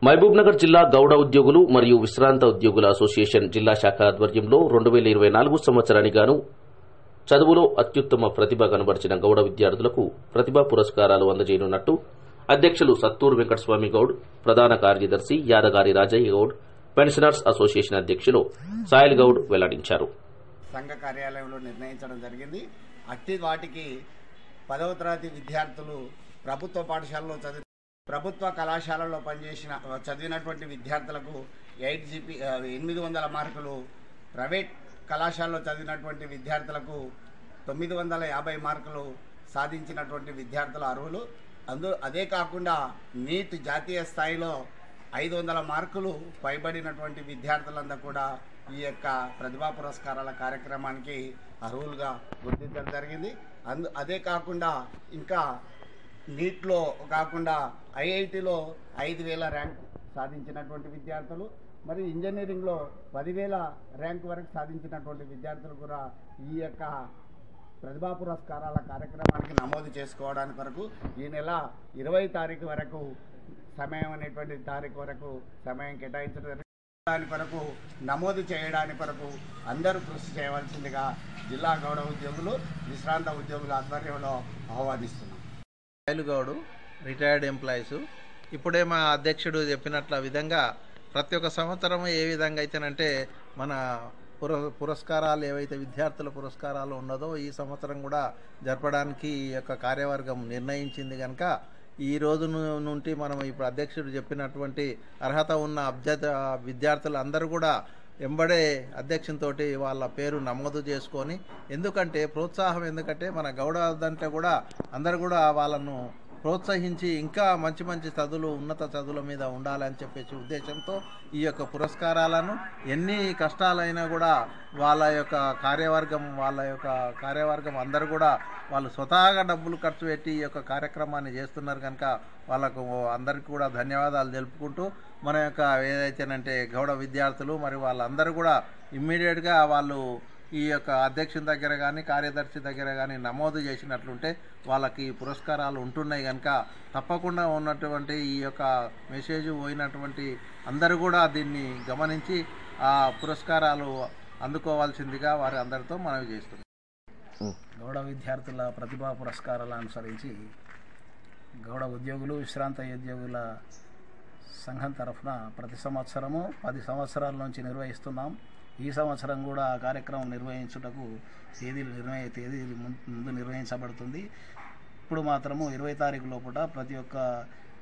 మహబూబ్నగర్ జిల్లా గౌడ ఉద్యోగులు మరియు విశ్రాంత ఉద్యోగుల అసోసియేషన్ జిల్లా శాఖ ఆధ్వర్యంలో 2024 సంవత్సరానికి గాను చదువులో అత్యుత్తమ ప్రతిభ కనబరిచిన గౌడ విద్యార్థులకు ప్రతిభా పురస్కారాలు అందజేయనున్నట్టు అధ్యక్షులు సత్తూరు వెంకటస్వామి గౌడ్, ప్రధాన కార్యదర్శి యాదగారి రాజయ్య గౌడ్, పెన్షనర్స్ అసోసియేషన్ అధ్యక్షులు సాయిల్ గౌడ్ వెల్లడించారు. సంఘ కార్యాలయంలో నిర్ణయించడం జరిగింది. అట్టి వాటికి 10వ తరగతి విద్యార్థులు ప్రభుత్వ పాఠశాలలో ప్రభుత్వ కళాశాలలో చదివినటువంటి విద్యార్థులకు 800 మార్కులు, ప్రైవేట్ కళాశాలలో చదివినటువంటి విద్యార్థులకు 950 మార్కులు సాధించినటువంటి విద్యార్థుల అర్హులు. అదే కాకుండా నీట్ జాతీయ స్థాయిలో 500 మార్కులు పైబడినటువంటి విద్యార్థులందరూ కూడా ఈ యొక్క ప్రతిభా పురస్కారాల కార్యక్రమానికి అర్హులుగా గుర్తించడం జరిగింది. అదే కాకుండా ఇంకా నీట్లో కాకుండా ఐఐటిలో 5000 ర్యాంక్ సాధించినటువంటి విద్యార్థులు, మరియు ఇంజనీరింగ్లో 10,000 ర్యాంక్ వరకు సాధించినటువంటి వరకు కూడా ఈ యొక్క ప్రతిభా పురస్కారాల కార్యక్రమానికి నమోదు చేసుకోవడానికి వరకు ఈ నెల 20 తారీఖు వరకు సమయం కేటాయించడం, దాని కొరకు నమోదు చేయడానికి కొరకు అందరూ కృషి చేయవలసిందిగా జిల్లా గౌడ ఉద్యోగులు, విశ్రాంత ఉద్యోగుల ఆధ్వర్యంలో ఆహ్వానిస్తున్నాం. గౌడు రిటైర్డ్ ఎంప్లాయీస్ ఇప్పుడే మా అధ్యక్షుడు చెప్పినట్ల విధంగా ప్రతి ఒక్క సంవత్సరం ఏ విధంగా అయితేనంటే మన పురస్కారాలు ఏవైతే విద్యార్థుల పురస్కారాలు ఉన్నదో ఈ సంవత్సరం కూడా జరపడానికి ఈ యొక్క కార్యవర్గం నిర్ణయించింది కనుక ఈ రోజు నుండి మనం ఇప్పుడు అధ్యక్షుడు చెప్పినటువంటి అర్హత ఉన్న విద్యార్థులందరూ కూడా ఎంబడే అధ్యక్షునితోటి వాళ్ళ పేరు నమోదు చేసుకొని, ఎందుకంటే మన గౌడ దాంట్లో కూడా అందరు కూడా వాళ్ళను ప్రోత్సహించి ఇంకా మంచి మంచి చదువులు, ఉన్నత చదువుల మీద ఉండాలని చెప్పేసి ఉద్దేశంతో ఈ యొక్క పురస్కారాలను ఎన్ని కష్టాలైనా కూడా వాళ్ళ యొక్క కార్యవర్గం అందరూ కూడా వాళ్ళు స్వతహాగా డబ్బులు ఖర్చు పెట్టి ఈ యొక్క కార్యక్రమాన్ని చేస్తున్నారు కనుక వాళ్ళకు అందరికీ కూడా ధన్యవాదాలు తెలుపుకుంటూ, మన యొక్క ఏదైతేనంటే గౌడ విద్యార్థులు మరి వాళ్ళందరూ కూడా ఇమ్మీడియట్గా వాళ్ళు ఈ యొక్క అధ్యక్షుని దగ్గర కానీ కార్యదర్శి దగ్గర కానీ నమోదు చేసినట్లుంటే వాళ్ళకి పురస్కారాలు ఉంటున్నాయి కనుక తప్పకుండా ఉన్నటువంటి ఈ యొక్క మెసేజ్ పోయినటువంటి అందరూ కూడా దీన్ని గమనించి ఆ పురస్కారాలు అందుకోవాల్సిందిగా వారి అందరితో మనవి చేస్తున్నాం. గౌడ విద్యార్థుల ప్రతిభా పురస్కారాలను అనుసరించి గౌడ ఉద్యోగులు, విశ్రాంత ఉద్యోగుల సంఘం తరఫున ప్రతి సంవత్సరము 10 సంవత్సరాల నుంచి నిర్వహిస్తున్నాం. ఈ సంవత్సరం కూడా ఆ కార్యక్రమం నిర్వహించుటకు తేదీలు ముందు నిర్వహించబడుతుంది. ఇప్పుడు మాత్రము 20 తారీఖు లోపల ప్రతి ఒక్క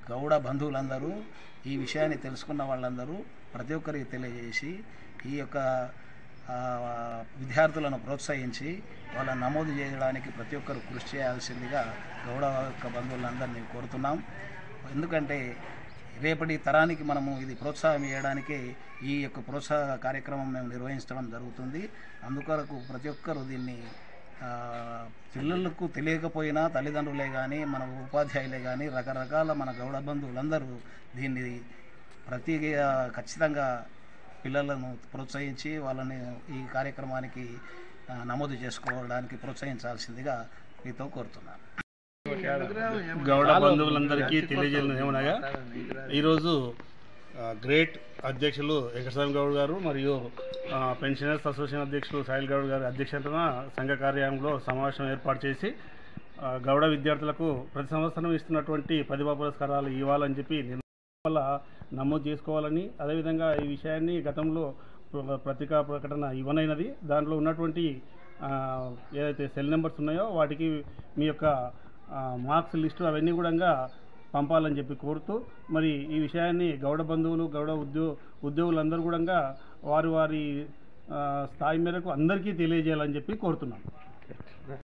గౌడ బంధువులందరూ ఈ విషయాన్ని తెలుసుకున్న వాళ్ళందరూ ప్రతి ఒక్కరికి తెలియజేసి ఈ యొక్క విద్యార్థులను ప్రోత్సహించి వాళ్ళని నమోదు చేయడానికి ప్రతి ఒక్కరు కృషి చేయాల్సిందిగా గౌడ యొక్క బంధువులందరినీ కోరుతున్నాం. ఎందుకంటే రేపటి తరానికి మనము ఇది ప్రోత్సాహం చేయడానికి ఈ యొక్క ప్రోత్సాహ కార్యక్రమం మేము నిర్వహించడం జరుగుతుంది. అందుకొరకు ప్రతి ఒక్కరు దీన్ని పిల్లలకు తెలియకపోయినా తల్లిదండ్రులే కానీ, మన ఉపాధ్యాయులే కానీ, రకరకాల మన గౌడ బంధువులందరూ దీన్ని ఖచ్చితంగా పిల్లలను ప్రోత్సహించి వాళ్ళని ఈ కార్యక్రమానికి నమోదు చేసుకోవడానికి ప్రోత్సహించాల్సిందిగా మీతో కోరుతున్నాను. గౌడ బంధువులందరికీ తెలియజేయడం ఏమనగా ఈరోజు గ్రేట్ అధ్యక్షులు వెంకటస్వామి గౌడ్ గారు మరియు పెన్షనర్స్ అసోసియేషన్ అధ్యక్షులు సాయిల్ గౌడ్ గారి అధ్యక్షతన సంఘ కార్యాలయంలో సమావేశం ఏర్పాటు చేసి గౌడ విద్యార్థులకు ప్రతి సంవత్సరం ఇస్తున్నటువంటి ప్రతిభా పురస్కారాలు ఇవ్వాలని చెప్పి వల్ల నమోదు చేసుకోవాలని, అదేవిధంగా ఈ విషయాన్ని గతంలో పత్రికా ప్రకటన ఇవ్వనైనది. దాంట్లో ఉన్నటువంటి ఏదైతే సెల్ నెంబర్స్ ఉన్నాయో వాటికి మీ యొక్క మార్క్స్ లిస్టు అవన్నీ కూడా పంపాలని చెప్పి కోరుతూ, మరి ఈ విషయాన్ని గౌడ బంధువులు, గౌడ ఉద్యోగులందరూ కూడా వారి స్థాయి మేరకు అందరికీ తెలియజేయాలని చెప్పి కోరుతున్నాం.